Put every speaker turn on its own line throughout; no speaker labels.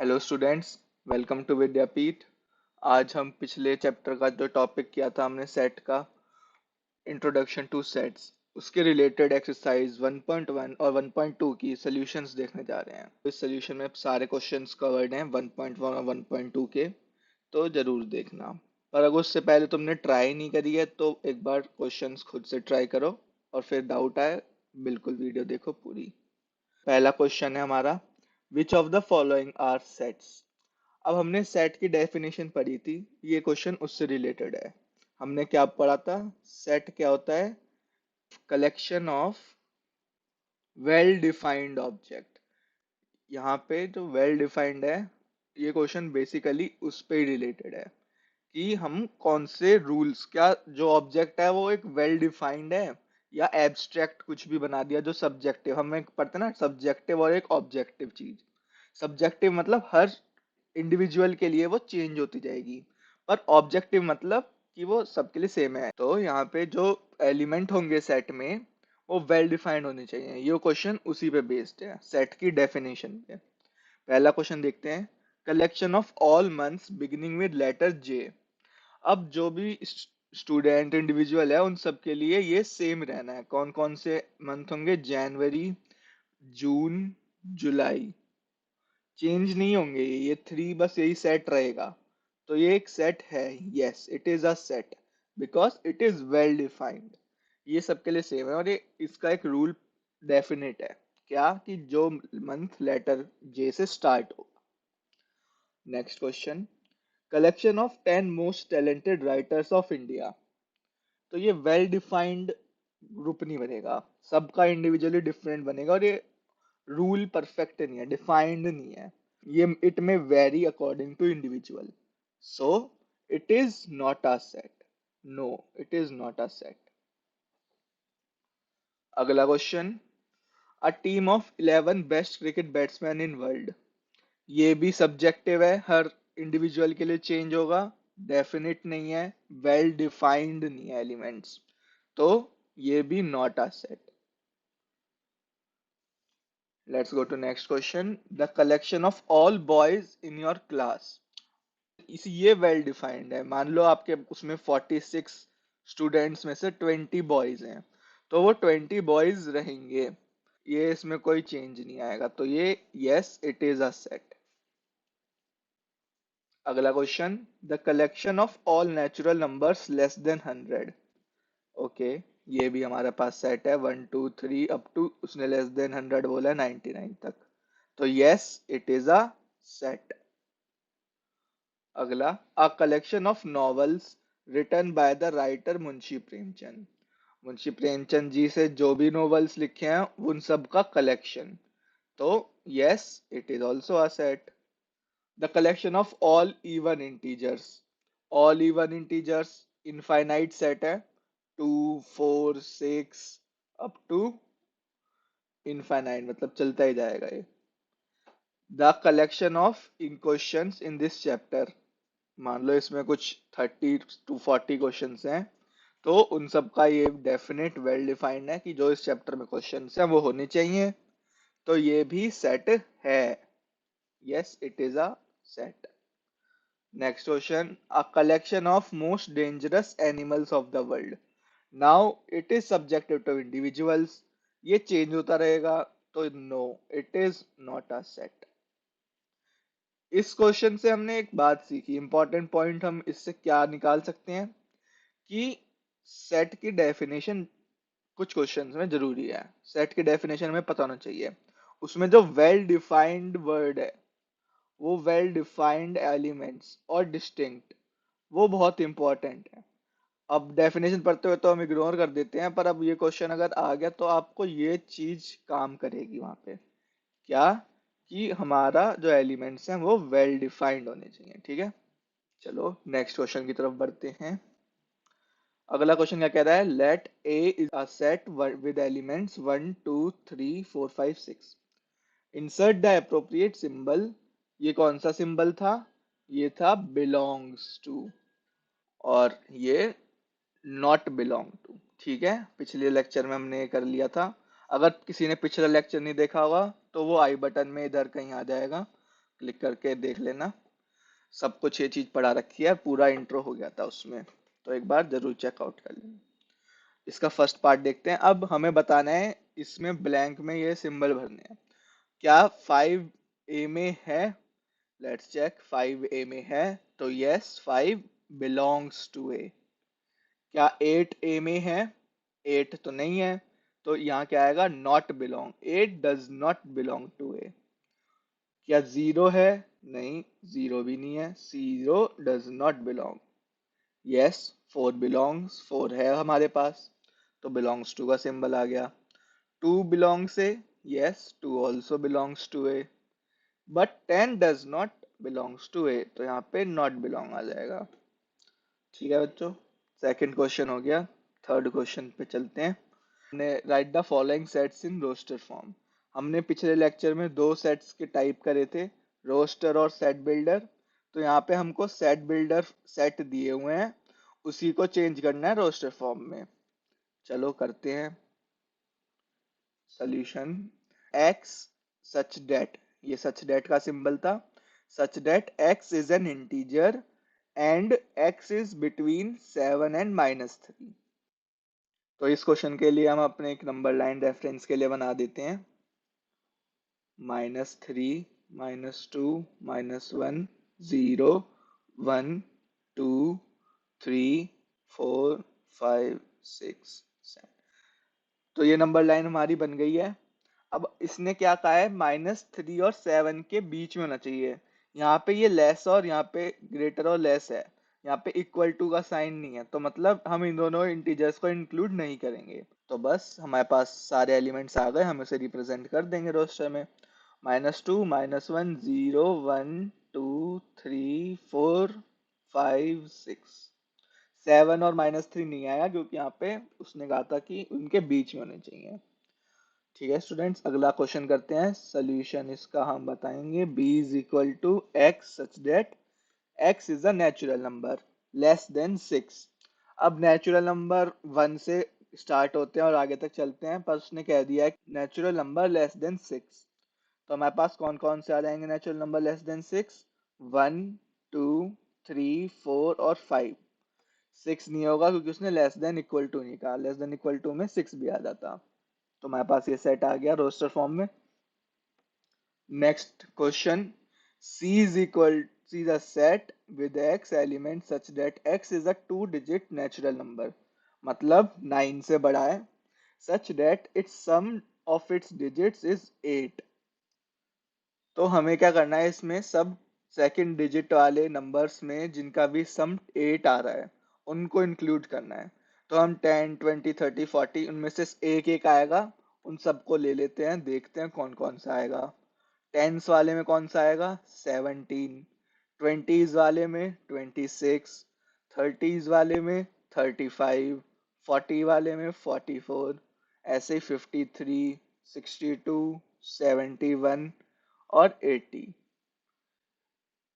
Hello students, welcome to विद्यापीठ। आज हम पिछले चैप्टर का जो टॉपिक किया था हमने सेट का इंट्रोडक्शन टू सेट्स, उसके रिलेटेड एक्सरसाइज 1.1 और 1.2 की सॉल्यूशंस देखने जा रहे हैं। इस सॉल्यूशन में सारे क्वेश्चंस कवर्ड हैं 1.1 और 1.2 के, तो जरूर देखना। पर अगर उससे पहले तुमने ट्राई नहीं करी है तो एक बार क्वेश्चंस खुद से ट्राई करो और फिर डाउट आए बिल्कुल वीडियो देखो पूरी। पहला क्वेश्चन है हमारा, which of the following are sets. अब हमने सेट की डेफिनेशन पढ़ी थी, ये क्वेश्चन उससे रिलेटेड है। हमने क्या पढ़ा था? सेट क्या होता है? Collection of well defined object. यहाँ पे जो वेल डिफाइंड है, ये क्वेश्चन बेसिकली उस पे ही रिलेटेड है कि हम कौन से रूल्स, क्या जो ऑब्जेक्ट है वो एक वेल डिफाइंड है या एब्स्ट्रैक्ट कुछ भी बना दिया जो सब्जेक्टिव। हमें पढ़ते ना सब्जेक्टिव और एक ऑब्जेक्टिव चीज। सब्जेक्टिव मतलब हर इंडिविजुअल के लिए वो चेंज होती जाएगी, पर ऑब्जेक्टिव मतलब कि वो सबके लिए सेम है। तो यहाँ पे जो एलिमेंट होंगे सेट में वो वेल डिफाइंड होने चाहिए। ये क्वेश्चन उसी पे बेस्ड है, सेट की डेफिनेशन पे। पहला क्वेश्चन देखते हैं, collection of all months beginning with letter J. अब जो भी स्टूडेंट इंडिविजुअल है उन सब के लिए ये सेम रहना है। कौन कौन से मंथ होंगे? जनवरी, जून, जुलाई। चेंज नहीं होंगे, ये थ्री बस यही सेट रहेगा। तो ये एक सेट है। Yes, it is a set because it is well defined. ये सबके लिए सेम है और ये इसका एक रूल डेफिनेट है, क्या कि जो मंथ लेटर जे से स्टार्ट हो। Next question, collection of 10 most talented writers of India. तो ये वेल डिफाइंड ग्रुप नहीं बनेगा, सबका इंडिविजुअली डिफरेंट बनेगा और ये रूल परफेक्ट नहीं है, डिफाइंड नहीं है। ये it may vary according to individual, so it is not a set. No, it is not a set. अगला question, a team of 11 best cricket batsman in world. ये भी सब्जेक्टिव है, हर individual के लिए चेंज होगा, डेफिनेट नहीं है, well defined नहीं है एलिमेंट्स, तो ये भी not a set. Let's go to next question, the collection of all boys in your class. इसी ये वेल डिफाइंड है। मान लो आपके उसमें 46 स्टूडेंट्स में से 20 बॉयज हैं, तो वो 20 बॉयज रहेंगे, ये इसमें कोई चेंज नहीं आएगा, तो ये yes it is a set. अगला question, the collection of all natural numbers less than 100। Okay, ये भी हमारे पास सेट है, 1 2 3 अप टू उसने लेस देन 100 बोला है 99 तक, तो yes it is a set. अगला, a collection of novels written by the writer Munshi Premchand. Munshi Premchand ji से जो भी नॉवेल्स लिखे हैं उन सब का कलेक्शन, तो yes it is also a set. The collection of all even integers. All even integers infinite set है, 2 4 6 अप टू इनफाइनाइट, मतलब चलता ही जाएगा ये। The collection of in questions in this chapter. मान लो इसमें कुछ 30 to 40 क्वेश्चंस हैं, तो उन सब का ये डेफिनेट वेल डिफाइंड है कि जो इस चैप्टर में क्वेश्चंस हैं वो होने चाहिए, तो ये भी सेट है। Yes it is a set. Next question, a collection of most dangerous animals of the world. Now it is subjective to individuals, ये चेंज होता रहेगा, तो no it is not a set. इस क्वेश्चन से हमने एक बात सीखी, इंपॉर्टेंट पॉइंट हम इससे क्या निकाल सकते हैं कि सेट की डेफिनेशन कुछ क्वेश्चंस में जरूरी है। सेट की डेफिनेशन में पता होना चाहिए, उसमें जो वेल डिफाइंड वर्ड है, वो वेल डिफाइंड एलिमेंट्स और डिस्टिंक्ट, वो बहुत इंपॉर्टेंट है। अब डेफिनेशन पढ़ते हुए तो हम इग्नोर कर देते हैं, पर अब ये क्वेश्चन अगर आ गया तो आपको ये चीज काम करेगी वहां पे, क्या कि हमारा जो एलिमेंट्स हैं वो वेल डिफाइंड होने चाहिए। ठीक है, चलो नेक्स्ट क्वेश्चन की तरफ बढ़ते हैं। अगला क्वेश्चन क्या कह रहा है, let A is a set with elements 1 2 3 4 5 6, insert the appropriate symbol. ये कौन सा सिंबल था? ये था बिलोंग्स टू, और ये नॉट बिलोंग टू। ठीक है, पिछले लेक्चर में हमने ये कर लिया था। अगर किसी ने पिछला लेक्चर नहीं देखा होगा तो वो आई बटन में इधर कहीं आ जाएगा, क्लिक करके देख लेना, सब कुछ ये चीज पढ़ा रखी है, पूरा इंट्रो हो गया था उसमें, तो एक बार जरूर चेकआउट कर लेना। इसका फर्स्ट पार्ट देखते हैं। अब हमें बताना है इसमें ब्लैंक में ये सिंबल भरने हैं। क्या 5A में है? Let's check. 5A में है तो यस, 5 बिलोंग्स टू ए। क्या 8A में है? 8 तो नहीं है, तो यहाँ क्या आएगा? Not belong. 8 does not belong to A. क्या 0 है? नहीं, 0 भी नहीं है। 0 does not belong. Yes, 4 belongs. 4 है हमारे पास, तो बिलोंग्स टू का सिंबल आ गया। 2 belongs A. Yes, 2 also belongs to A. But 10 does not belongs to A, तो यहाँ पे नॉट बिलोंग आ जाएगा। ठीक है बच्चों, सेकंड क्वेश्चन हो गया। थर्ड क्वेश्चन पे चलते हैं। Write the following sets in roster form. हमने पिछले लेक्चर में दो सेट्स के टाइप करे थे, रोस्टर और सेट बिल्डर। तो यहाँ पे हमको सेट बिल्डर सेट दिए हुए हैं, उसी को चेंज करना है रोस्टर फॉर्म में। चलो करते हैं सॉल्यूशन। x सच डेट, ये सच डेट का सिंबल था। Such that x is an integer and x is between 7 and -3। तो इस क्वेश्चन के लिए हम अपने एक नंबर लाइन रेफरेंस के लिए बना देते हैं। -3, -2, -1, 0, 1, 2, 3, 4, 5, 6, 7। तो ये नंबर लाइन हमारी बन गई है। अब इसने क्या कहा है? -3 और 7 के बीच में होना चाहिए। यहाँ पे ये लेस और यहाँ पे ग्रेटर और लेस है, यहाँ पे इक्वल टू का साइन नहीं है, तो मतलब हम इन दोनों इंटीजर्स को इंक्लूड नहीं करेंगे। तो बस हमारे पास सारे एलिमेंट्स आ गए, हम इसे रिप्रेजेंट कर देंगे रोस्टर में। -2, -1, 0, 1, 2, 3, 4, 5, 6। 7 और -3 नहीं आया क्योंकि यहाँ पे उसने कहा था कि उनके बीच में होने चाहिए। ठीक है स्टूडेंट्स, अगला क्वेश्चन करते हैं। सोल्यूशन इसका हम बताएंगे। b is equal to x such that x is a natural number less than 6। अब नेचुरल नंबर 1 से स्टार्ट होते हैं और आगे तक चलते हैं, पर उसने कह दिया है नेचुरल नंबर लेस देन 6। तो हमारे पास कौन कौन से आ जाएंगे नेचुरल नंबर लेस देन 6? 1, 2, 3, 4 और 5। 6 नहीं होगा क्योंकि उसने लेस देन इक्वल टू नहीं कहा, लेस देन इक्वल टू में 6 भी आ जाता। तो हमारे पास ये सेट आ गया रोस्टर फॉर्म में। Next question. C is equal C is a set with x element such that x is a two-digit natural number, मतलब 9 से बड़ा है, such that its sum of its digits is 8। तो हमें क्या करना है इसमें? सब सेकंड डिजिट वाले नंबर्स में जिनका भी सम 8 आ रहा है उनको इंक्लूड करना है। तो हम 10, 20, 30, 40 उनमें से एक एक आएगा, उन सबको ले लेते हैं, देखते हैं कौन कौन सा आएगा। टेंस वाले में कौन सा आएगा? 17। ट्वेंटीज वाले में 26। थर्टीज वाले में 35। 40 वाले में 44। ऐसे ही 53, 62, 71 और 80।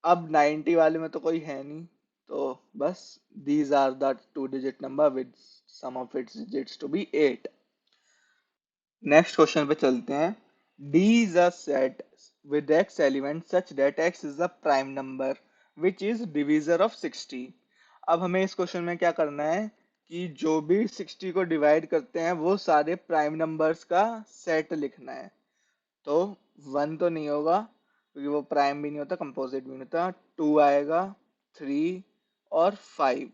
अब 90 वाले में तो कोई है नहीं, तो बस these are the two digit number with sum of its digits to be 8। Next question पे चलते हैं। D is a set with x element such that x is a prime number which is divisor of 60। अब हमें इस question में क्या करना है कि जो भी 60 को डिवाइड करते हैं वो सारे प्राइम नंबर्स का सेट लिखना है। तो 1 तो नहीं होगा क्योंकि वो प्राइम भी नहीं होता, कंपोजिट भी नहीं होता। 2 आएगा, 3 और 5।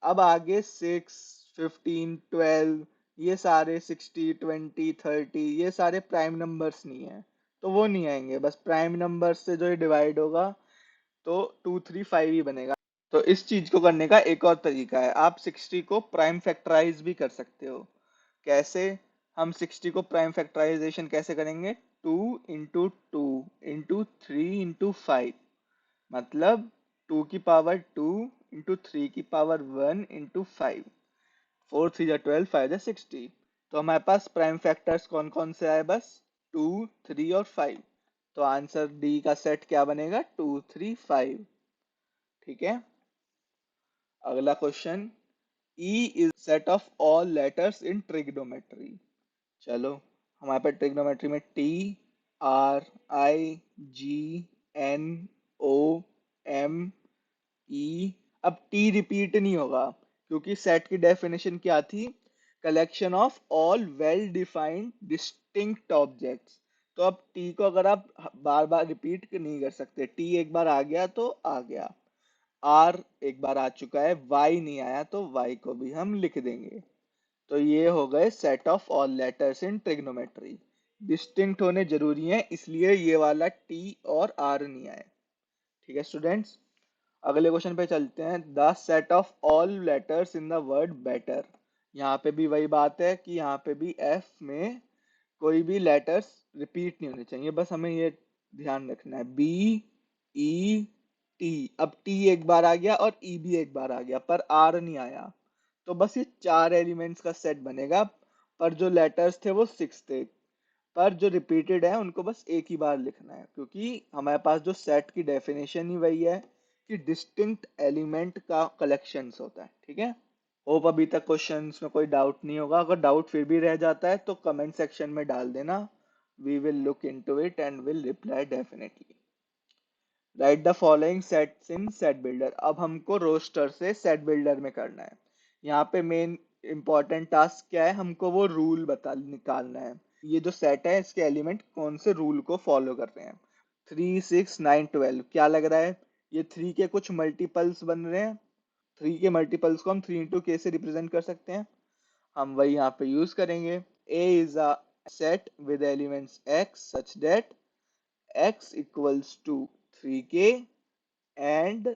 अब आगे 6, 15, 12, ये सारे 60, 20, 30 ये सारे प्राइम नंबर्स नहीं है, तो वो नहीं आएंगे। बस प्राइम नंबर्स से जो ये डिवाइड होगा तो 2, 3, 5 ही बनेगा। तो इस चीज को करने का एक और तरीका है, आप 60 को प्राइम फैक्टराइज भी कर सकते हो। कैसे? हम 60 को प्राइम फैक्टराइजेशन कैसे करेंगे? 2 इंटू 2 इंटू 3 इंटू 5, मतलब 2 की पावर 2 इंटू 3 की पावर 1 इंटू 5। 4 3 जा 12, 5 जा 60। तो हमारे पास प्राइम फैक्टर्स कौन कौन से आए? बस 2, 3 और 5। तो आंसर डी का सेट क्या बनेगा? 2, 3, 5। ठीक है, अगला question. E is set of all letters in trigonometry। चलो, हमारे पास ट्रिग्नोमेट्री में T, R, I, G, N O M E. अब टी रिपीट नहीं होगा क्योंकि सेट की डेफिनेशन क्या थी? Collection of all well defined distinct objects. तो अब टी को अगर आप बार बार रिपीट नहीं कर सकते, टी एक बार आ गया तो आ गया, आर एक बार आ चुका है, वाई नहीं आया तो वाई को भी हम लिख देंगे। तो ये हो गए set of all letters in trigonometry. Distinct होने जरूरी है, इसलिए ये वाला टी और आर नहीं आए। ठीक है स्टूडेंट्स, अगले क्वेश्चन पे चलते हैं। The set of all letters in the word better. यहाँ पे भी वही बात है कि यहाँ पे भी एफ में कोई भी लेटर्स रिपीट नहीं होने चाहिए, बस हमें ये ध्यान रखना है। बी ई टी, अब टी एक बार आ गया और ई भी एक बार आ गया पर आर नहीं आया, तो बस ये चार एलिमेंट्स का सेट बनेगा। पर जो लेटर्स थे वो सिक्स थे, पर जो रिपीटेड है उनको बस एक ही बार लिखना है, क्योंकि हमारे पास जो सेट की डेफिनेशन ही वही है कि डिस्टिंक्ट एलिमेंट का कलेक्शंस होता है। ठीक है, होप अभी तक क्वेश्चंस में कोई डाउट नहीं होगा। अगर डाउट फिर भी रह जाता है तो कमेंट सेक्शन में डाल देना, we will look into it and will reply definitely. Write the following sets in set builder. अब हमको रोस्टर से सेट बिल्डर में करना है। यहाँ पे मेन इंपॉर्टेंट टास्क क्या है, हमको वो रूल बता निकालना है। ये जो सेट है इसके एलिमेंट कौन से रूल को फॉलो कर रहे हैं। 3 6 9 12 क्या लग रहा है, ये 3 के कुछ मल्टीपल्स बन रहे हैं। 3 के मल्टीपल्स को हम 3 इंटू के से रिप्रेजेंट कर सकते हैं, हम वही यहाँ पे यूज करेंगे। A is a set with elements x such that x equals to 3k and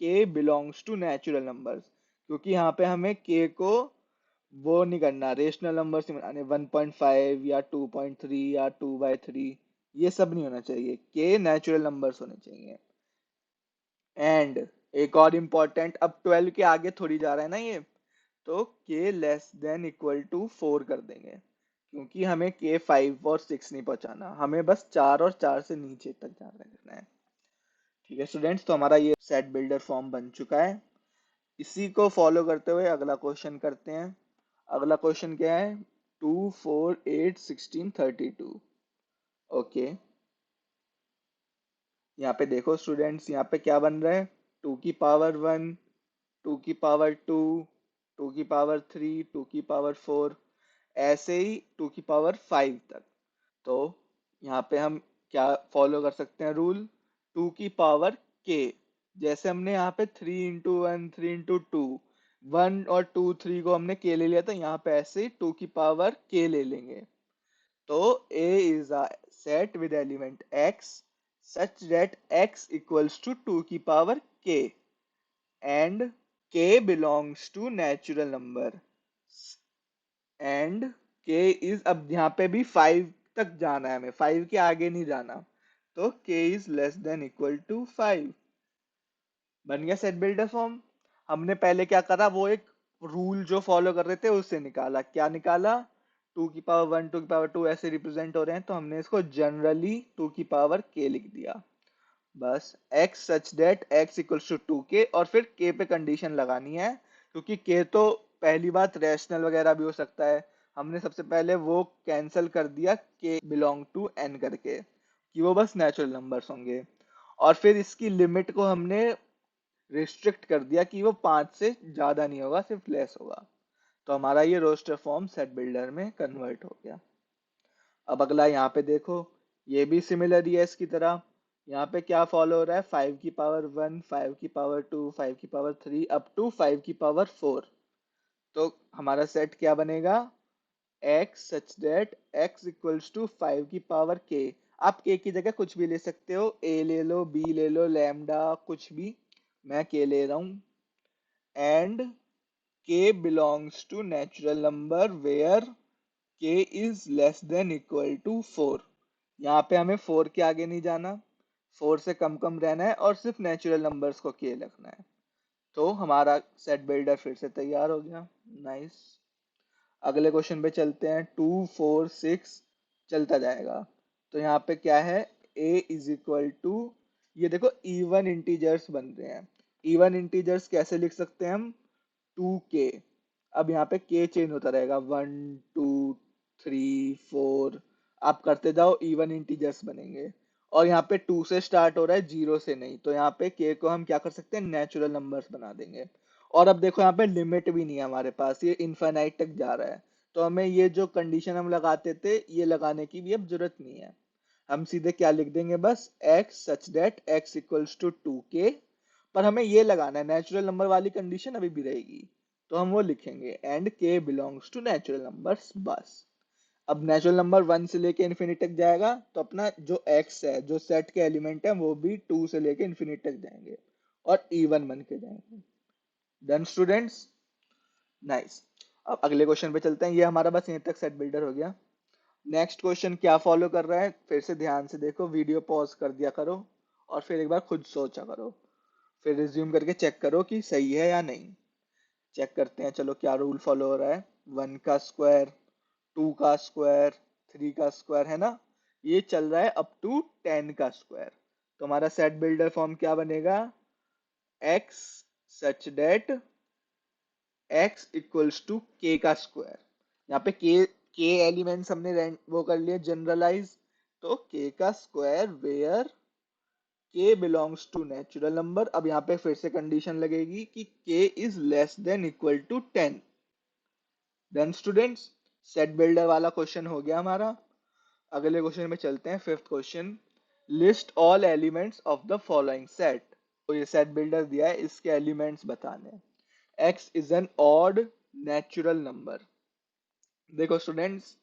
k belongs to natural numbers। क्योंकि यहाँ पे हमें k को वो नहीं करना, रेशनल नंबर से बनाने, 1.5 या 2.3 या 2/3, ये सब नहीं होना चाहिए, k नेचुरल नंबर्स होने चाहिए। एंड एक और इम्पोर्टेंट, अब 12 के आगे थोड़ी जा रहा है ना ये, तो k less than equal to 4 कर देंगे, क्योंकि हमें k 5 और 6 नहीं पहुंचाना, हमें बस 4 और 4 से नीचे तक जाना करना है। ठीक है स्टूडेंट्स, तो हमारा ये सेट बिल्डर फॉर्म बन चुका है। इसी को फॉलो करते हुए अगला क्वेश्चन करते हैं। अगला क्वेश्चन क्या है, 2 4 8 16 32। ओके, यहाँ पे देखो स्टूडेंट्स, यहाँ पे क्या बन रहा है, 2 की पावर 1, 2 की पावर 2, 2 की पावर 3, 2 की पावर 4, ऐसे ही 2 की पावर 5 तक। तो यहाँ पे हम क्या फॉलो कर सकते हैं रूल, 2 की पावर के, जैसे हमने यहाँ पे 3 into 1 3 into 2, 1 और 2 3 को हमने के ले लिया था, यहाँ पे ऐसे ही 2 की पावर के ले लेंगे। तो A is a set with element x such that x equals to 2 की power k and k belongs to natural number and k is, अब यहाँ पे भी 5 तक जाना है हमें, 5 के आगे नहीं जाना, तो k is less than equal to 5। बन गया सेट बिल्डर फॉर्म। हमने पहले क्या करा, वो एक रूल जो फॉलो कर रहे थे उससे निकाला, क्या निकाला, 2 की पावर 1 2 की पावर 2 ऐसे रिप्रेजेंट हो रहे हैं, तो हमने इसको जनरली 2 की पावर k लिख दिया। बस x such that x equals to 2k, और फिर k पे कंडीशन लगानी है, क्योंकि k तो पहली बात रैशनल वगैरह भी हो सकता है, हमने सबसे पहले वो कैंसिल कर दिया k बिलोंग टू n करके, कि वो बस नेचुरल नंबर्स होंगे। और फिर इसकी लिमिट को हमने रिस्ट्रिक्ट कर दिया कि वो 5 से ज्यादा नहीं होगा, सिर्फ लेस होगा। तो हमारा ये रोस्टर फॉर्म सेट बिल्डर में कन्वर्ट हो गया। अब अगला यहाँ पे देखो, ये भी सिमिलर ही है इसकी तरह। यहाँ पे क्या फॉलो हो रहा है, 5 की पावर 1 5 की पावर 2 5 की पावर 3 अप टू 5 की पावर 4। तो हमारा सेट क्या बनेगा, x such that x equals to 5 की पावर k। आप k की जगह कुछ भी ले सकते हो, a ले लो, b ले लो, लैम्डा कुछ भी, मैं k ले रहा हूँ। And k belongs to natural number where k is less than equal to 4। यहाँ पे हमें 4 के आगे नहीं जाना, 4 से कम कम रहना है और सिर्फ नेचुरल नंबर्स को k रखना है। तो हमारा सेट बिल्डर फिर से तैयार हो गया। नाइस, अगले क्वेश्चन पे चलते हैं। 2 4 6 चलता जाएगा। तो यहाँ पे क्या है, a इज इक्वल टू, ये देखो इवन इंटीजर्स बन रहे हैं। इवन इंटीजर्स कैसे लिख सकते हैं हम, 2k। अब यहाँ पे k चेंज होता रहेगा, 1 2 3 4, आप करते जाओ, इवन इंटीजर्स बनेंगे। और यहाँ पे 2 से स्टार्ट हो रहा है, 0 से नहीं, तो यहाँ पे k को हम क्या कर सकते हैं, नेचुरल नंबर्स बना देंगे। और अब देखो यहाँ पे लिमिट भी नहीं है हमारे पास, ये इनफाइनाइट तक जा रहा है, तो हमें ये जो कंडीशन हम लगाते थे ये लगाने की भी अब जरूरत नहीं है। हम सीधे क्या लिख देंगे, बस x such that x equals to 2k, पर हमें ये लगाना है, नेचुरल नंबर वाली कंडीशन अभी भी रहेगी, तो हम वो लिखेंगे and k belongs to natural numbers बस। अब नेचुरल नंबर 1 से लेके इन्फिनिटी तक जाएगा, तो अपना जो x है, जो सेट के एलिमेंट है, वो भी 2 से लेके इन्फिनिटी तक जाएंगे और इवन बन के जाएंगे। Done students, nice. अब अगले क्वेश्चन पे चलते हैं, ये हमारा बस यहीं तक सेट बिल्डर हो गया। नेक्स्ट क्वेश्चन क्या फॉलो कर रहा है, फिर से ध्यान से देखो, वीडियो पॉज कर दिया करो और फिर एक बार खुद सोचा करो, फिर रिज्यूम करके चेक करो कि सही है या नहीं। चेक करते हैं, चलो क्या रूल फॉलो हो रहा है। 1 का स्क्वायर, 2 का स्क्वायर, 3 का स्क्वायर, है ना, ये चल रहा है अप टू 10 का स्क्वायर। तो हमारा सेट बिल्डर फॉर्म क्या बनेगा, x such that x equals to k का स्क्वायर। यहाँ पे k एलिमेंट्स हमने वो कर लिए जनरलाइज, तो k का square where k belongs to natural number. अब यहाँ पे फिर से कंडीशन लगेगी कि k is less than equal to 10। Done students, set builder वाला क्वेश्चन हो गया हमारा। अगले क्वेश्चन में चलते हैं, fifth question, list all elements of the following set. तो ये सेट बिल्डर दिया है, इसके एलिमेंट्स बताने हैं। x is N odd natural number. देखो स्टूडेंट्स,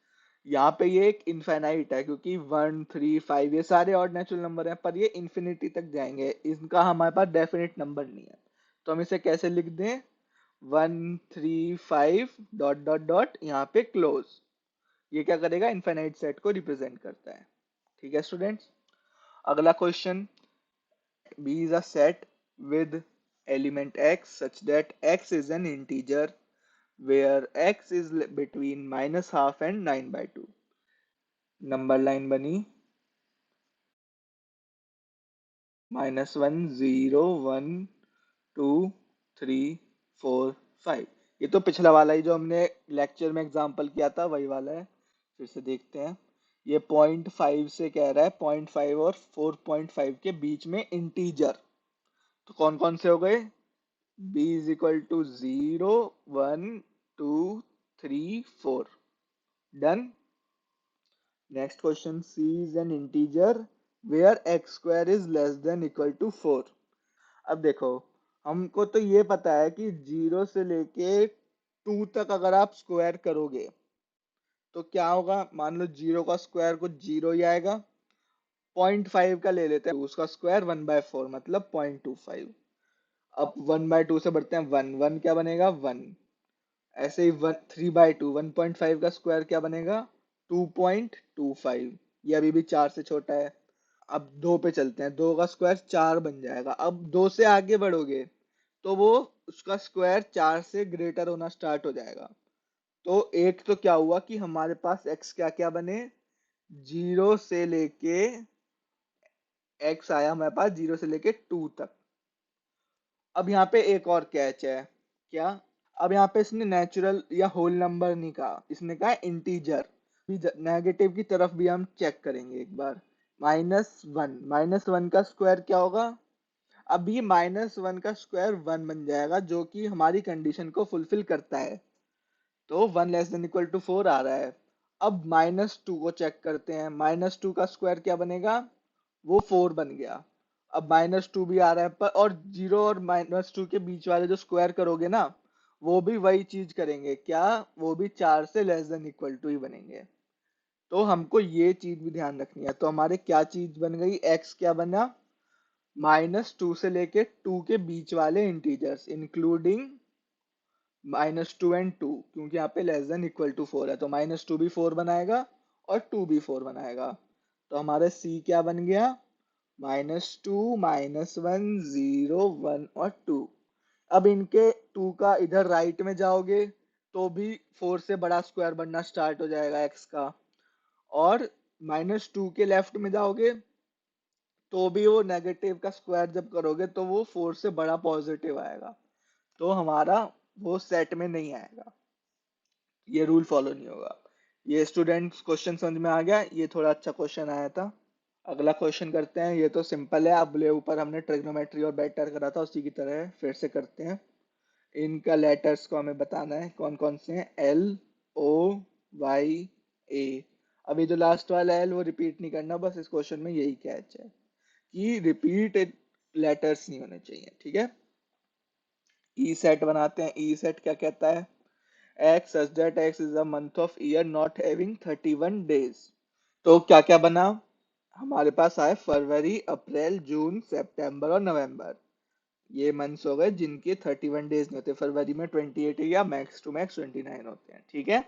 यहाँ पे ये एक इनफाइनाइट है, क्योंकि 1 3 5 ये सारे ऑड नेचुरल नंबर हैं, पर ये इन्फिनिटी तक जाएंगे, इनका हमारे पास डेफिनेट नंबर नहीं है। तो हम इसे कैसे लिख दें, 1 3 5 डॉट डॉट डॉट, यहाँ पे क्लोज। ये क्या करेगा, इनफाइनाइट सेट को रिप्रेजेंट करता है। ठीक है स्टूडेंट्स। अगला question, B is a set with element x such that x is an integer where x is between minus half and 9/2। Number line बनी -1 0 1 2 3 4 5। ये तो पिछला वाला ही जो हमने लेक्चर में एग्जांपल किया था वही वाला है। फिर से देखते हैं, ये 0.5 से कह रहा है, 0.5 और 4.5 के बीच में इंटीजर, तो कौन कौन से हो गए, b is equal to 0 1 2 3 4। Done. Next question, c is an integer where x square is less than equal to 4। अब देखो, हमको तो ये पता है कि 0 से लेके 2 तक अगर आप स्क्वायर करोगे तो क्या होगा, मान लो 0 का स्क्वायर कुछ 0 ही आएगा। 0.5 का ले लेते हैं, उसका स्क्वायर 1/4 मतलब 0.25। अब 1/2 से बढ़ते हैं, 1 1 क्या बनेगा, 1। ऐसे ही 3/2, 1.5 का स्क्वायर क्या बनेगा, 2.25। ये अभी भी 4 से छोटा है। अब 2 पे चलते हैं, 2 का स्क्वायर 4 बन जाएगा। अब 2 से आगे बढ़ोगे तो वो उसका स्क्वायर 4 से ग्रेटर होना स्टार्ट हो जाएगा। तो एक तो क्या हुआ कि हमारे पास x क्या क्या बने, 0 से लेके x आया हमारे पास 0 से लेके 2 तक। अब यहाँ पे एक और कैच है, क्या, अब यहाँ पे इसने नेचुरल या होल नंबर नहीं कहा, इसने कहा इंटीजर। नेगेटिव की तरफ भी हम चेक करेंगे एक बार। -1 का स्क्वायर क्या होगा, अब ये -1 का स्क्वायर 1 बन जाएगा, जो कि हमारी कंडीशन को फुलफिल करता है। तो 1 लेस देन इक्वल टू 4 आ रहा है। अब -2 को चेक करते हैं, -2 का स्क्वायर क्या बनेगा, वो 4 बन गया। अब -2 भी आ रहा है, पर और 0 और -2 के बीच वाले जो स्क्वायर करोगे ना, वो भी वही चीज करेंगे, क्या, वो भी 4 से लेस देन इक्वल टू ही बनेंगे। तो हमको ये चीज भी ध्यान रखनी है। तो हमारे क्या चीज बन गई, x क्या बना, -2 से लेके 2 के बीच वाले इंटीजर्स इंक्लूडिंग -2 and 2, क्योंकि यहाँ पे लेस देन इक्वल टू 4 है, तो -2 भी 4 बनाएगा और 2 भी 4 बनाएगा। तो हमारा c क्या बन गया, -2 -1 0 1 और 2। अब इनके 2 का इधर राइट में जाओगे तो भी 4 से बड़ा स्क्वायर बनना स्टार्ट हो जाएगा x का, और -2 के लेफ्ट में जाओगे तो भी वो नेगेटिव का स्क्वायर जब करोगे तो वो 4 से बड़ा पॉजिटिव आएगा, तो हमारा वो सेट में नहीं आएगा, ये रूल फॉलो नहीं होगा। ये स्टूडेंट्स क्वेश्चन समझ में आ गया, ये थोड़ा अच्छा क्वेश्चन आया था। अगला क्वेश्चन करते हैं, ये तो सिंपल है, अगले ऊपर हमने ट्रिग्नोमेट्री और बेटर करा था उसी की तरह है, फिर से करते हैं। इनका लेटर्स को हमें बताना है कौन कौन से हैं, एल, ओ, वाई, ए। अभी जो लास्ट वाला एल वो रिपीट नहीं करना, बस इस क्वेश्चन में यही कैच है कि रिपीट लेटर्स नहीं होने चाहिए, ठीक है। ई सेट बनाते हैं। ई सेट क्या कहता है, x such that x is a month of year not having 31 days. तो क्या क्या बना, हमारे पास आए फरवरी, अप्रैल, जून, सितंबर और नवंबर। ये मंथ्स हो गए जिनके 31 डेज नहीं होते। फरवरी में 28 या मैक्स टू मैक्स 29 होते हैं, ठीक है।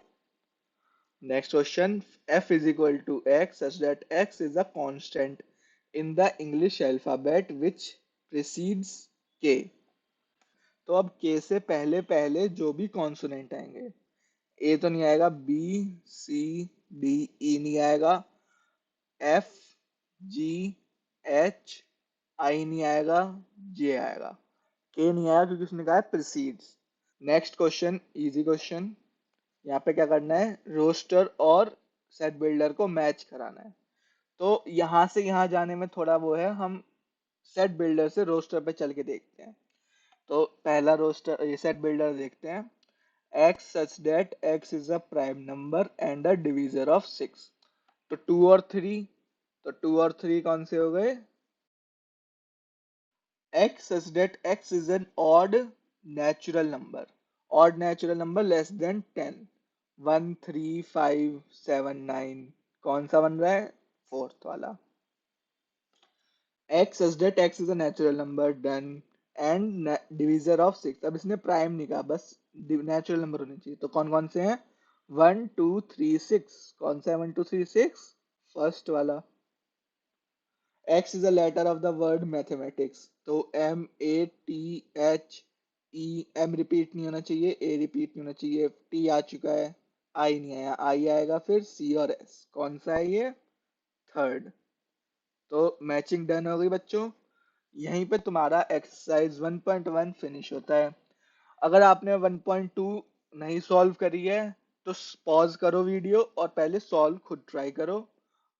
Next question, f is equal to x such that x is a constant in the English alphabet which precedes k। तो अब k से पहले पहले जो भी कॉन्सोनेंट आएंगे, ए तो नहीं आएगा, बी, सी, डी, ई नहीं आएगा, एफ, जी, एच, आई नहीं आएगा, जे आएगा, के नहीं आएगा क्योंकि उसने कहा है precedes. Next question, easy question. यहाँ पे क्या करना है, रोस्टर और सेट बिल्डर को मैच कराना है। तो यहाँ से यहाँ जाने में थोड़ा वो है, हम सेट बिल्डर से रोस्टर पे चल के देखते हैं। तो पहला रोस्टर, ये सेट बिल्डर देखते हैं, x such that x is a prime number and a divisor of 6। तो 2 और 3, तो 2 और 3 कौन से हो गए, x such that x is an odd natural number, odd natural number less than 10, 1, 3, 5, 7, 9, कौन सा बन रहा है, फोर्थ वाला। x such that x is a natural number done and divisor of 6। अब इसने प्राइम नहीं कहा, बस नेचुरल नंबर होने चाहिए। तो कौन कौन से हैं, 1, 2, 3, 6। कौन सा है 1, 2, 3, 6, फर्स्ट वाला। x is a letter of the word mathematics। तो MATH, M रिपीट नहीं होना चाहिए, A रिपीट नहीं होना चाहिए, T आ चुका है, I नहीं आया, I आएगा फिर C और S। कौन सा है ये, थर्ड। तो मैचिंग डन हो गई बच्चों। यहीं पे तुम्हारा एक्सरसाइज 1.1 फिनिश होता है। अगर आपने 1.2 नहीं सॉल्व करी है तो पॉज करो वीडियो और पहले सॉल्व खुद ट्राई करो।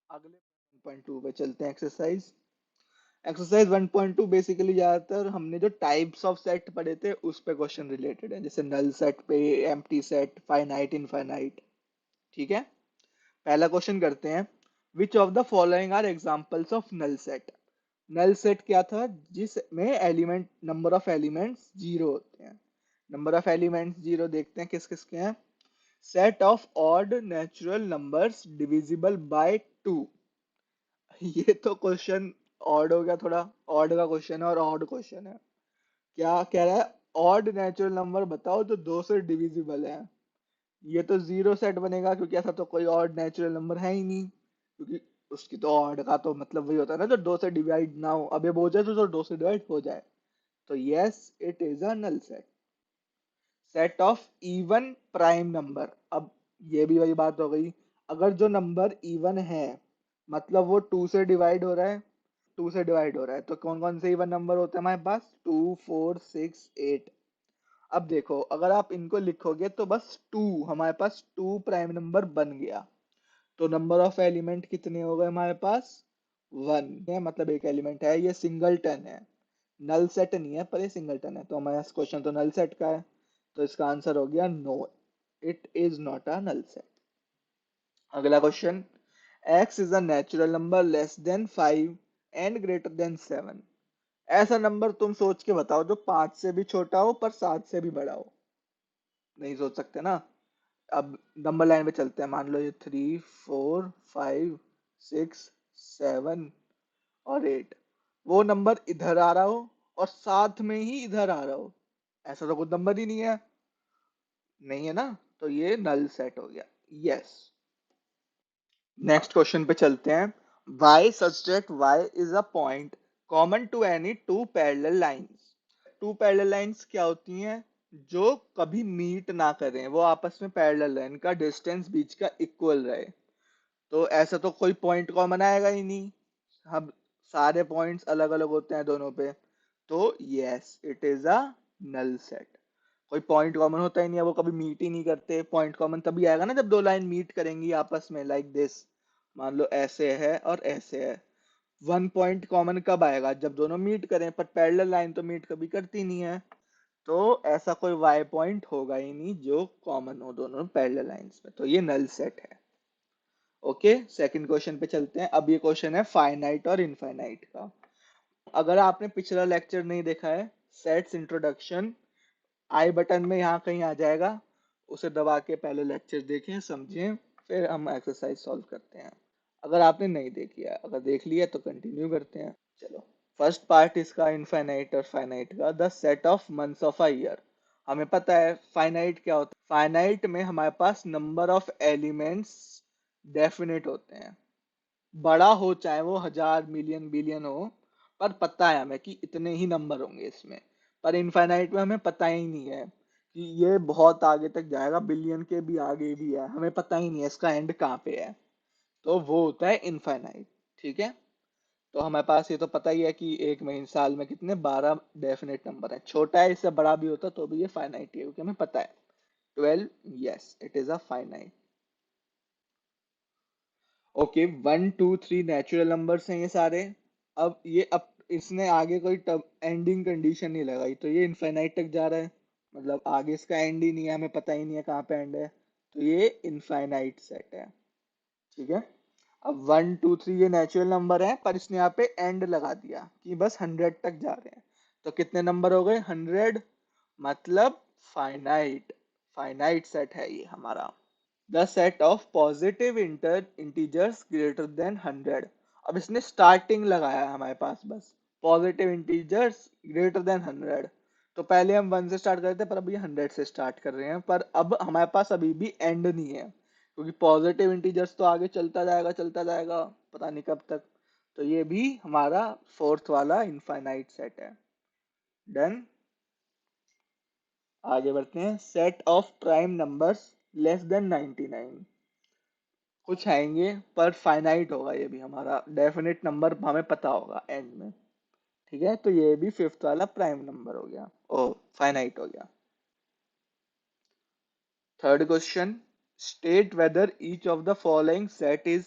अगले 1.2 पे चलते हैं। एक्सरसाइज एक्सरसाइज 1.2 बेसिकली ज्यादातर हमने जो टाइप्स ऑफ सेट पढ़े थे उस पे क्वेश्चन रिलेटेड है, जैसे नल सेट पे, एम्प्टी सेट, फाइनाइट, इनफाइनाइट, ठीक है। पहला क्वेश्चन करते हैं, which of the following are examples of null set. Null set क्या था, जिसमें element, number of elements zero होते हैं। नंबर ऑफ एलिमेंट्स जीरो, देखते हैं किस किस के हैं। Set of odd natural numbers divisible by 2। ये तो क्वेश्चन ऑड हो गया, थोड़ा ऑड का क्वेश्चन है और ऑड क्वेश्चन है। क्या कह रहा है, ऑड नेचुरल नंबर बताओ जो दो से डिविजिबल है। ये तो जीरो सेट बनेगा क्योंकि ऐसा तो कोई ऑड नेचुरल नंबर है ही नहीं, क्योंकि उसकी तो ऑड का तो मतलब वही होता है ना जो दो से डिवाइड ना हो। अब ये बोल जाए तो दो से डिवाइड हो जाए। तो yes, it is a null set. Set of even prime number. अब ये भी वही बात हो गई, अगर जो नंबर इवन है मतलब वो टू से डिवाइड हो रहा है, टू से डिवाइड हो रहा है, तो कौन कौन से इवन नंबर होते हैं हमारे पास, 2, 4, 6, 8। अब देखो अगर आप इनको लिखोगे तो बस टू, हमारे पास टू प्राइम नंबर बन गया। तो नंबर ऑफ एलिमेंट कितने हो गए हमारे पास, 1 है, मतलब एक एलिमेंट है, ये सिंगलटन है, नल सेट नहीं है पर ये सिंगलटन है। तो हमारा क्वेश्चन तो नल सेट का है, तो इसका आंसर हो गया no, it is not a null set. अगला question, x is a natural number less than 5 and greater than 7। ऐसा नंबर तुम सोच के बताओ जो 5 से भी छोटा हो पर 7 से भी बड़ा हो। नहीं सोच सकते ना। अब नंबर लाइन पे चलते हैं, मान लो ये 3, 4, 5, 6, 7 और 8, वो नंबर इधर आ रहा हो और साथ में ही इधर आ रहा हो, ऐसा तो कोई नंबर ही नहीं है, नहीं है ना। तो ये नल सेट हो गया, यस। नेक्स्ट क्वेश्चन पे चलते हैं, y such that y is a point common to any two parallel lines। Two parallel lines क्या होती हैं, जो कभी मीट ना करें, वो आपस में पैरेलल है, इनका डिस्टेंस बीच का इक्वल रहे। तो ऐसा तो कोई पॉइंट कॉमन आएगा ही नहीं, हम सारे पॉइंट्स अलग अलग होते हैं दोनों पे। तो yes, it is a null set. कोई पॉइंट कॉमन होता ही नहीं है, वो कभी मीट ही नहीं करते। पॉइंट कॉमन तभी आएगा ना जब दो लाइन मीट करेंगी आपस में, लाइक दिस। मान लो ऐसे है और ऐसे है, वन पॉइंट कॉमन कब आएगा? जब दोनों मीट करें, पर पैरेलल लाइन तो मीट कभी करती नहीं है, तो ऐसा कोई वाई पॉइंट होगा ही नहीं जो कॉमन हो दोनों पैरेलल लाइंस में, तो ये नल सेट है। ओके, सेकंड क्वेश्चन पे चलते हैं। अब ये क्वेश्चन है फाइनाइट और इनफाइनाइट का। अगर आपने पिछला लेक्चर नहीं देखा है, सेट्स इंट्रोडक्शन आई बटन में यहाँ कहीं आ जाएगा, उसे दबा के पहले लेक्चर देखें, समझें, फिर हम एक्सरसाइज सॉल्व करते हैं। अगर आपने नहीं देखी है, अगर देख लिया तो कंटिन्यू करते हैं। चलो, फर्स्ट पार्ट इसका इनफाइनाइट और फाइनाइट का, the set of months of a year. हमें पता है फाइनाइट क्या होता है। फाइनाइट में हमारे पास नंबर ऑफ एलिमेंट्स डेफिनेट होते हैं, बड़ा हो चाहे वो हजार मिलियन बिलियन हो, पर पता है हमें कि इतने ही नंबर होंगे इसमें। पर इनफाइनाइट में हमें पता ही नहीं है कि ये बहुत आगे तक जाएगा, बिलियन के भी आगे भी है, हमें पता ही नहीं है इसका एंड कहाँ पे है, तो वो होता है इनफाइनाइट। ठीक है, तो हमारे पास ये तो पता ही है कि एक महीने साल में कितने 12 डेफिनेट नंबर है, छोटा है इससे बड़ा भी होता तो भी ये फाइनाइट ही है, क्योंकि हमें पता है 12, yes it is a finite. Okay, 1 2 3 natural numbers हैं ये सारे। अब इसने आगे कोई एंडिंग कंडीशन नहीं लगाई, तो ये इनफाइनाइट तक जा रहा है, मतलब आगे इसका एंड ही नहीं है, हमें पता ही नहीं है कहाँ पे एंड है, तो ये इनफाइनाइट सेट है। ठीक है, अब 1 2 3 ये नेचुरल नंबर है, पर इसने यहाँ पे एंड लगा दिया कि बस 100 तक जा रहे हैं, तो कितने नंबर हो गए? 100, मतलब फाइनाइट। फाइनाइट सेट है ये हमारा। The set of positive integers greater than 100। अब इसने स्टार्टिंग लगाया है हमारे पास, बस पॉजिटिव इंटीजर्स ग्रेटर देन 100। तो पहले हम 1 से स्टार्ट करते थे, पर अभी 100 से स्टार्ट कर रहे हैं, पर अब हमारे पास अभी भी एंड नहीं है, क्योंकि पॉजिटिव इंटीजर्स तो आगे चलता जाएगा, पता नहीं कब तक। तो ये भी हमारा फोर्थ वाला इनफाइनाइट सेट है। डन, आगे बढ़ते हैं। Set of prime numbers less then 99। कुछ आएंगे पर फाइनाइट होगा, ये भी हमारा डेफिनेट नंबर हमें पता होगा एंड में। ठीक है, तो ये भी फिफ्थ वाला प्राइम नंबर हो गया, ओ फाइनाइट हो गया। Third question, state whether each of the following set is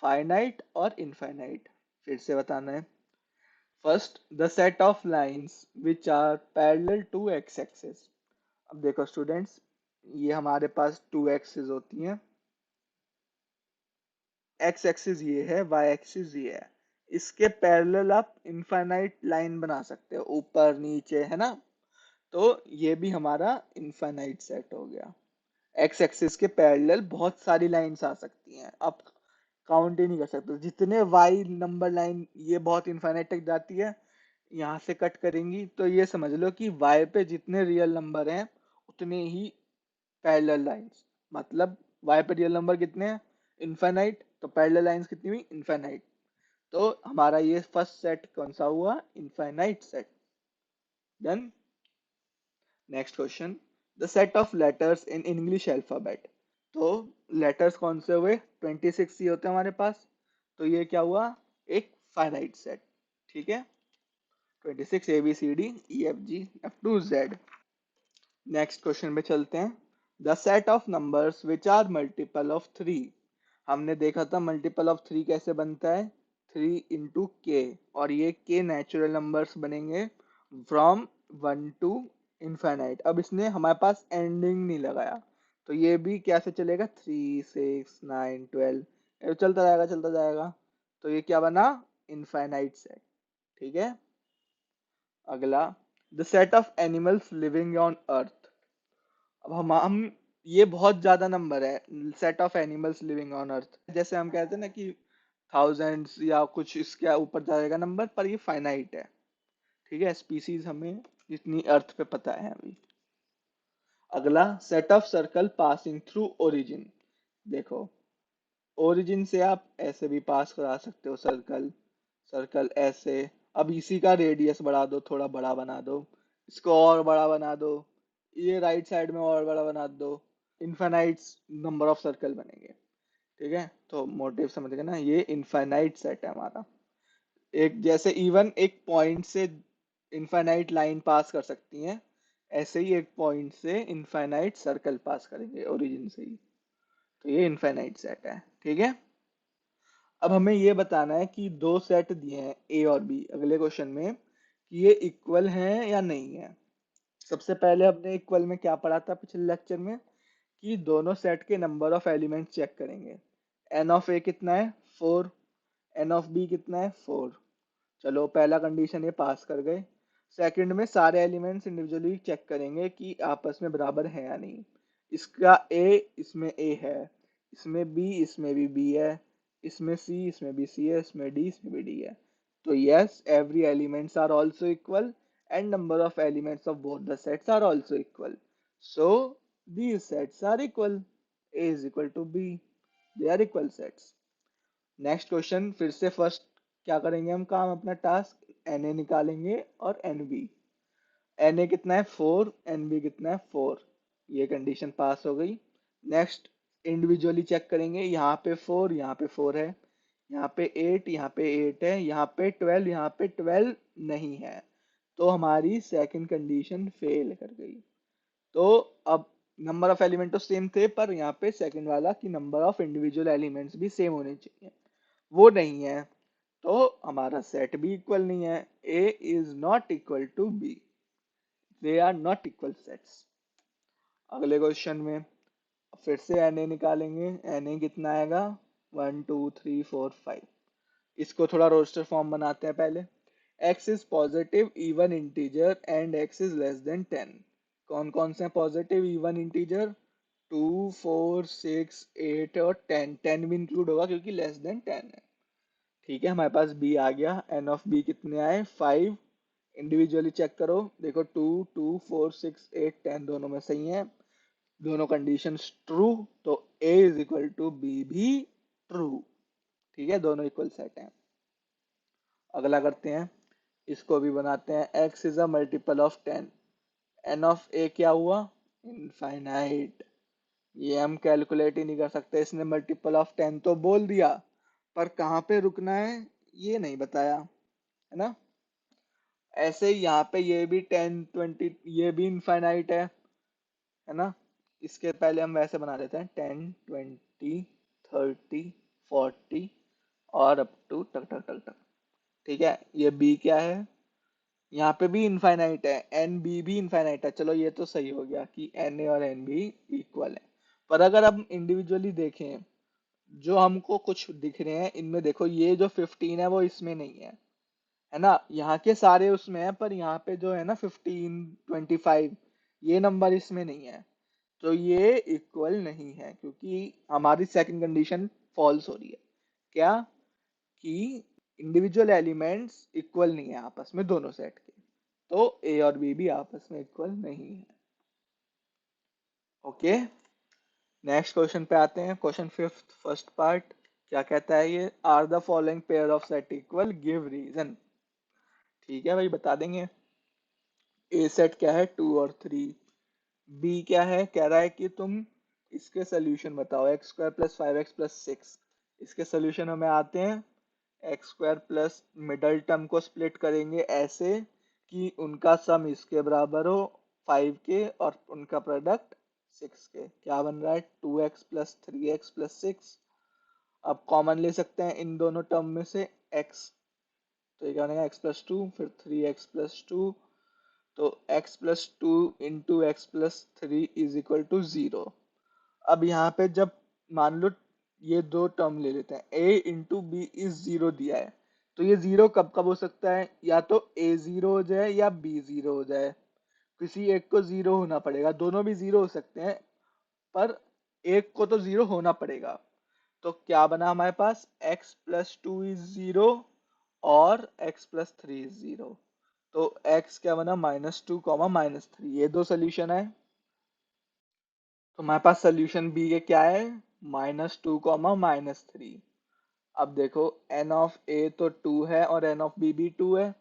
finite और इनफाइनाइट। फिर से बताना है। First, the set of lines which are parallel to x axis. अब देखो स्टूडेंट्स, ये हमारे पास टू एक्सिस होती हैं, एक्स एक्सिस ये है, वाई एक्सिस ये है, इसके पैरेलल आप इनफाइनाइट लाइन बना सकते हो, ऊपर नीचे, है ना। तो ये भी हमारा इनफाइनाइट सेट हो गया। एक्स एक्सिस के पैरेलल बहुत सारी लाइंस आ सकती हैं, आप काउंट ही नहीं कर सकते जितने वाई नंबर लाइन ये बहुत इनफाइनाइट तक जाती है, यहाँ से कट करेंगी, तो ये समझ लो कि वाई पे जितने रियल नंबर हैं उतने ही पैरेलल लाइंस, मतलब वाई पे रियल नंबर कितने हैं? इनफाइनाइट, तो पैरेलल लाइंस कितनी हुई? इनफाइनाइट। तो हमारा ये फर्स्ट सेट कौन सा हुआ? Infinite set. Then next question, the set of letters in English alphabet. तो लेटर्स कौन से हुए? 26 ही होते हैं हमारे पास, तो ये क्या हुआ? एक फाइनाइट सेट। ठीक है, 26 ABCDEFGF2Z। नेक्स्ट क्वेश्चन पे चलते हैं। The set of numbers which are multiple of 3। हमने देखा था मल्टीपल ऑफ 3 कैसे बनता है, 3 into k, और ये k नेचुरल नंबर्स बनेंगे फ्रॉम 1 to इनफाइनाइट। अब इसने हमारे पास एंडिंग नहीं लगाया, तो ये भी कैसे चलेगा? 3 6 9 12, चलता जाएगा, तो ये क्या बना? Infinite set. ठीक है, अगला, the set of animals living on earth. अब हम ये बहुत ज्यादा नंबर है, set of animals living on earth, जैसे हम कहते हैं ना कि थाउजेंड्स या कुछ इसके ऊपर जाएगा नंबर, पर ये फाइनाइट है। ठीक है, स्पीसीज हमें जितनी अर्थ पे पता है अभी। अगला, set of circle passing through origin. देखो, ओरिजिन से आप ऐसे भी पास करा सकते हो सर्कल, सर्कल ऐसे। अब इसी का रेडियस बढ़ा दो, थोड़ा बड़ा बना दो, इसको और बड़ा बना दो, ये राइट साइड में और बड़ा बना दो, इनफाइनाइट नंबर ऑफ सर्कल बनेंगे। ठीक है, तो मोटिव समझ गए ना, ये इनफाइनाइट सेट है हमारा। एक जैसे इवन एक पॉइंट से इनफाइनाइट लाइन पास कर सकती हैं, ऐसे ही एक पॉइंट से इनफाइनाइट सर्कल पास करेंगे ओरिजिन से ही, तो ये इनफाइनाइट सेट है। ठीक है, अब हमें ये बताना है कि दो सेट दिए हैं ए और बी अगले क्वेश्चन में कि ये इक्वल हैं या नहीं है। सबसे पहले हमने इक्वल में क्या पढ़ा था पिछले लेक्चर में कि दोनों सेट के नंबर ऑफ एलिमेंट चेक करेंगे। एन ऑफ ए कितना है 4, एन ऑफ बी कितना है 4। चलो पहला कंडीशन ये पास कर गए। सेकंड में सारे एलिमेंट्स इंडिविजुअली चेक करेंगे कि आपस में बराबर है या नहीं। इसका ए इसमें ए है, इसमें बी इसमें भी बी है, इसमें सी इसमें भी सी है, इसमें डी इसमें भी डी है। तो yes every elements are also equal and number of elements of both the sets are also equal, so these sets are equal, a is equal to b, they are equal sets। Next question फिर से first क्या करेंगे हम काम अपना task N A निकालेंगे और N B. N A कितना है 4, एन बी कितना है 4, ये कंडीशन पास हो गई। नेक्स्ट इंडिविजुअली चेक करेंगे, यहाँ पे 4 यहाँ पे 4 है, यहाँ पे 8 यहाँ पे 8 है, यहाँ पे 12 यहाँ पे 12 नहीं है, तो हमारी सेकंड कंडीशन फेल कर गई। तो अब नंबर ऑफ एलिमेंट तो सेम थे पर यहाँ पे सेकंड वाला कि नंबर ऑफ इंडिविजुअल एलिमेंट्स भी सेम होने चाहिए, वो नहीं है, तो हमारा सेट भी इक्वल नहीं है। A is not equal to B, they are not equal sets. अगले क्वेश्चन में फिर से एन ए निकालेंगे, एन ए कितना आएगा 1 2 3 4 5। इसको थोड़ा रोस्टर फॉर्म बनाते हैं पहले। x is positive even integer and x is less then 10। कौन कौन से पॉजिटिव इवन इंटीजर 2 4 6 8 और 10, 10 भी इंक्लूड होगा क्योंकि लेस देन 10 है। ठीक है हमारे पास b आ गया। एन ऑफ b कितने आए 5। इंडिविजुअली चेक करो, देखो 2 2 4 6 8 10 दोनों में सही है, दोनों कंडीशंस ट्रू, तो a is equal to b भी ट्रू। ठीक है दोनों इक्वल सेट हैं। अगला करते हैं, इसको भी बनाते हैं। x is a multiple of 10, n of A क्या हुआ इनफाइनाइट, ये हम कैलकुलेट ही नहीं कर सकते, इसने मल्टीपल ऑफ 10 तो बोल दिया पर कहाँ पे रुकना है ये नहीं बताया, है ना। ऐसे ही यहाँ पे ये भी 10 20 ये भी इनफाइनाइट है ना। इसके पहले हम वैसे बना लेते हैं 10 20 30 40 और अप टू टक टक टक टक। ठीक है ये b क्या है, यहाँ पे भी इनफाइनाइट है, एन बी भी इनफाइनाइट है। चलो ये तो सही हो गया कि एन ए और एन बी इक्वल है। पर अगर हम इंडिविजुअली देखें जो हमको कुछ दिख रहे हैं इनमें, देखो ये जो 15 है वो इसमें नहीं है ना, यहाँ के सारे उसमें है पर यहाँ पे जो है ना 15 25 ये नंबर इसमें नहीं है, तो ये इक्वल नहीं है क्योंकि हमारी सेकंड कंडीशन फॉल्स हो रही है। क्या कि इंडिविजुअल एलिमेंट्स इक्वल नहीं है आपस में दोनों सेट के, तो ए और बी भी आपस में इक्वल नहीं है। ओके नेक्स्ट क्वेश्चन पे आते हैं। क्वेश्चन फिफ्थ फर्स्ट पार्ट क्या कहता है, ये are the following pair of set equal give reason. ठीक है भाई बता देंगे। ए सेट क्या है 2 और 3, बी क्या है कह रहा है कि तुम इसके सोल्यूशन बताओ x square plus 5x plus 6। इसके सोल्यूशन हमें आते हैं, x square plus middle term को स्प्लिट करेंगे ऐसे कि उनका सम इसके बराबर हो 5 के और उनका प्रोडक्ट 6 के। क्या बन रहा है 2x प्लस 3x प्लस 6। अब कॉमन ले सकते हैं इन दोनों टर्म में से x, तो ये क्या बनेगा x+2 फिर 3x+2, तो x+2 into x+3 is equal to 0। अब यहाँ पे जब मान लो ये दो टर्म ले लेते हैं, a इंटू बी इज 0 दिया है, तो ये 0 कब कब हो सकता है, या तो a 0 हो जाए या b 0 हो जाए, किसी एक को 0 होना पड़ेगा, दोनों भी 0 हो सकते हैं पर एक को तो 0 होना पड़ेगा। तो क्या बना हमारे पास x+2 इज 0 और x+3 इज 0, तो x क्या बना -2 -3, ये दो सोल्यूशन है। तो हमारे पास सोल्यूशन बी के क्या है -2 -3। अब देखो n ऑफ a तो 2 है और n ऑफ b भी 2 है,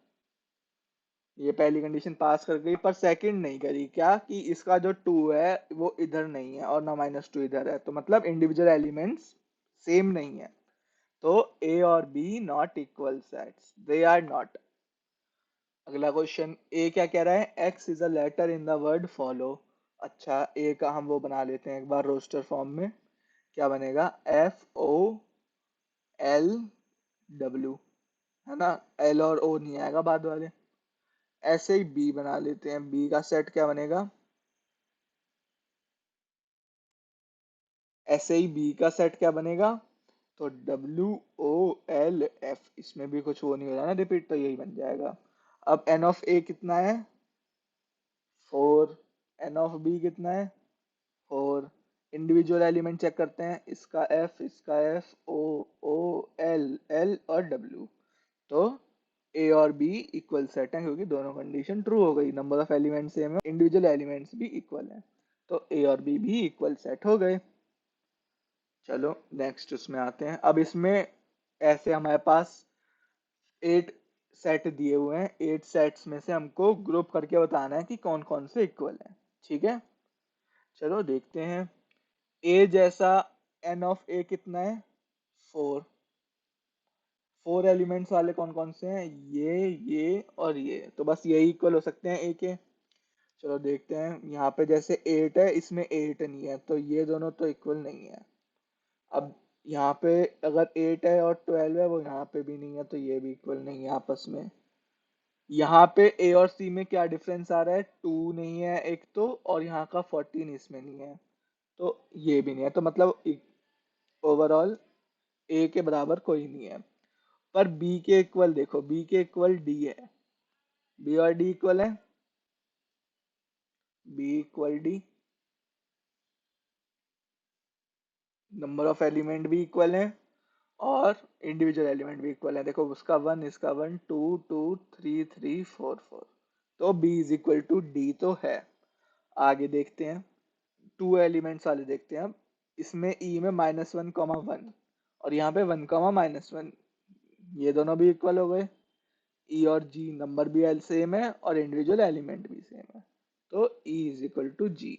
ये पहली कंडीशन पास कर गई पर सेकंड नहीं करी, क्या कि इसका जो 2 है वो इधर नहीं है और ना -2 इधर है, तो मतलब इंडिविजुअल एलिमेंट्स सेम नहीं है, तो a और b not equal sets, they are not. अगला क्वेश्चन ए क्या कह रहा है, x is a letter in the word follow. अच्छा ए का हम वो बना लेते हैं एक बार रोस्टर फॉर्म में, क्या बनेगा F O एल डब्ल्यू, है ना, एल और ओ नहीं आएगा बाद वाले। ऐसे ही बी बना लेते हैं, बी का सेट क्या बनेगा, ऐसे ही बी का सेट क्या बनेगा, तो डब्ल्यू ओ एल एफ, इसमें भी कुछ वो नहीं हो रहा ना रिपीट, तो यही बन जाएगा। अब एन ऑफ ए कितना है, 4। एन ऑफ बी कितना है, 4। इंडिविजुअल एलिमेंट चेक करते हैं, इसका एफ, ओ, ओ, एल, एल और डब्ल्यू। तो ए और बी इक्वल सेट है, क्योंकि दोनों कंडीशन ट्रू हो गई, नंबर ऑफ एलिमेंट सेम है, इंडिविजुअल एलिमेंट्स भी इक्वल है, तो ए और बी भी इक्वल सेट हो गए। चलो नेक्स्ट उसमें आते हैं। अब इसमें ऐसे हमारे पास 8 सेट दिए हुए हैं, 8 सेट्स में से हमको ग्रुप करके बताना है कि कौन कौन से इक्वल है। ठीक है, चलो देखते हैं। ए जैसा एन ऑफ ए कितना है, 4। 4 एलिमेंट्स वाले कौन कौन से हैं, ये और ये, तो बस यही इक्वल हो सकते हैं ए के। चलो देखते हैं, यहाँ पे जैसे 8 है, इसमें 8 नहीं है, तो ये दोनों तो इक्वल नहीं है। अब यहाँ पे अगर 8 है और 12 है, वो यहाँ पे भी नहीं है, तो ये भी इक्वल नहीं है आपस में। यहाँ पे ए और सी में क्या डिफरेंस आ रहा है, 2 नहीं है एक तो, और यहाँ का 14 इसमें नहीं है, तो ये भी नहीं है, तो मतलब ओवरऑल ए के बराबर कोई नहीं है। पर बी के इक्वल देखो, बी के इक्वल डी है, बी और डी इक्वल है, B equal D, number of element भी इक्वल है और इंडिविजुअल एलिमेंट भी इक्वल है। देखो उसका 1, इसका 1, 2, 2, 3, 3, 4, 4, तो B is equal to D तो है। आगे देखते हैं, 2 एलिमेंट्स वाले देखते हैं। अब इसमें ई में -1, 1 और यहाँ पे 1, -1, ये दोनों भी इक्वल हो गए। ई और जी नंबर भी एल सेम है और इंडिविजुअल एलिमेंट भी सेम है, तो ई इज इक्वल टू जी।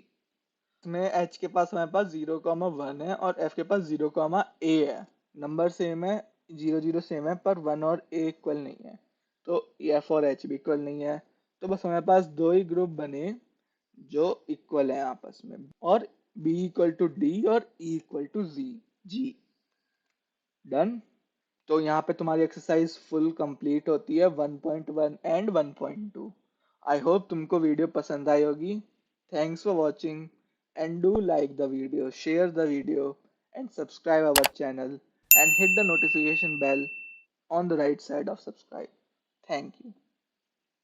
इसमें एच के पास हमारे पास 0, 1 है और एफ के पास 0, ए है, नंबर सेम है, 0, 0 सेम है, पर 1 और ए इक्वल नहीं है, तो एफ और एच भी इक्वल नहीं है। तो बस हमारे पास दो ही ग्रुप बने जो इक्वल है आपस में, और बी इक्वल टू डी और E equal to G. Done. तो यहाँ पे तुम्हारी एक्सरसाइज फुल कंप्लीट होती है, 1.1 एंड 1.2। आई होप तुमको वीडियो पसंद आई होगी। Thanks for watching and do like the video, share the video and subscribe our channel and hit the notification bell on the right side of subscribe. Thank you.